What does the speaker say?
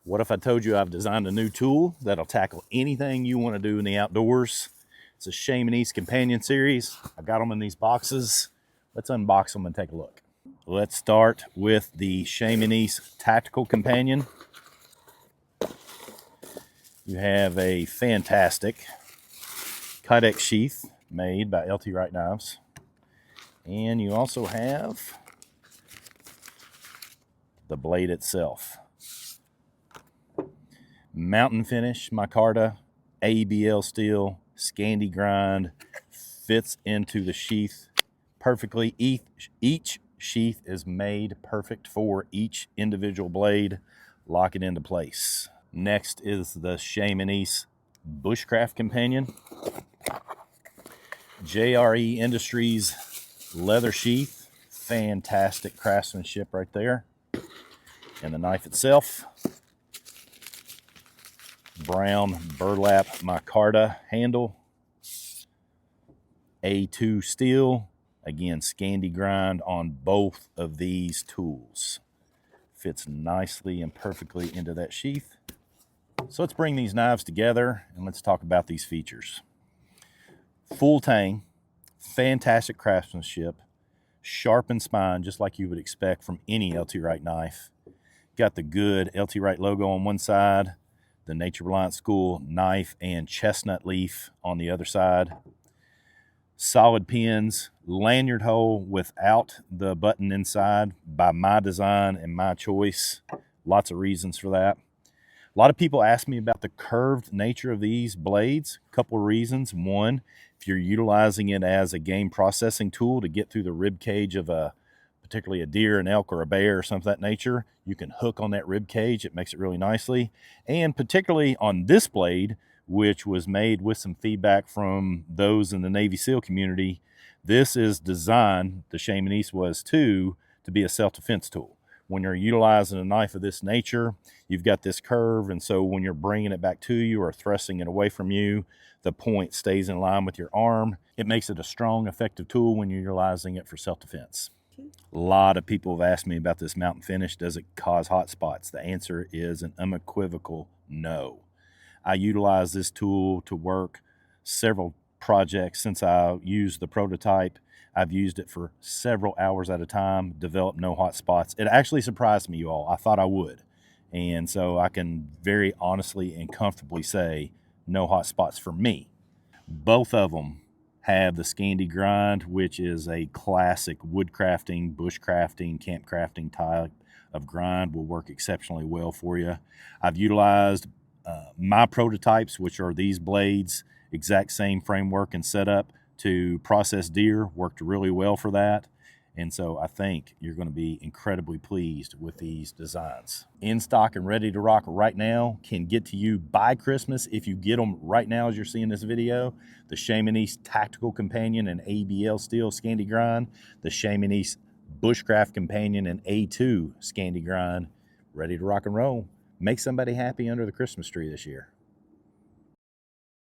What if I told you I've designed a new tool that'll tackle anything you want to do in the outdoors? It's a Shemanese companion series. I got them in these boxes. Let's unbox them and take a look. Let's start with the Shemanese Tactical Companion. You have a fantastic Kydex sheath made by LT Wright Knives. And you also have the blade itself. Mountain finish micarta, ABL steel, Scandi grind, fits into the sheath perfectly. Each sheath is made perfect for each individual blade. Lock it into place. Next is the Shemanese Bushcraft Companion. JRE Industries leather sheath. Fantastic craftsmanship right there. And the knife itself. Brown burlap micarta handle. A2 steel. Again, Scandi grind on both of these tools. Fits nicely and perfectly into that sheath. So let's bring these knives together and let's talk about these features. Full tang, fantastic craftsmanship, sharpened spine just like you would expect from any LT Wright knife. Got the good LT Wright logo on one side, the Nature Reliant School knife and chestnut leaf on the other side. Solid pins, lanyard hole without the button inside by my design and my choice. Lots of reasons for that. A lot of people ask me about the curved nature of these blades. A couple of reasons. One, if you're utilizing it as a game processing tool to get through the rib cage of particularly a deer, an elk, or a bear or something of that nature, you can hook on that rib cage. It makes it really nicely. And particularly on this blade, which was made with some feedback from those in the Navy SEAL community, this is designed, the Shemanese was too, to be a self-defense tool. When you're utilizing a knife of this nature, you've got this curve, and so when you're bringing it back to you or thrusting it away from you, the point stays in line with your arm. It makes it a strong, effective tool when you're utilizing it for self-defense. A lot of people have asked me about this mountain finish. Does it cause hot spots? The answer is an unequivocal no. I utilize this tool to work several projects since I used the prototype. I've used it for several hours at a time, developed no hot spots. It actually surprised me, you all. I thought I would. And so I can very honestly and comfortably say no hot spots for me. Both of them have the Scandi grind, which is a classic woodcrafting, bushcrafting, camp crafting type of grind. Will work exceptionally well for you. I've utilized my prototypes, which are these blades, exact same framework and setup to process deer, worked really well for that. And so I think you're going to be incredibly pleased with these designs. In stock and ready to rock right now, can get to you by Christmas if you get them right now as you're seeing this video. The Shemanese Tactical Companion and ABL Steel Scandi Grind, the Shemanese Bushcraft Companion and A2 Scandi Grind, ready to rock and roll. Make somebody happy under the Christmas tree this year.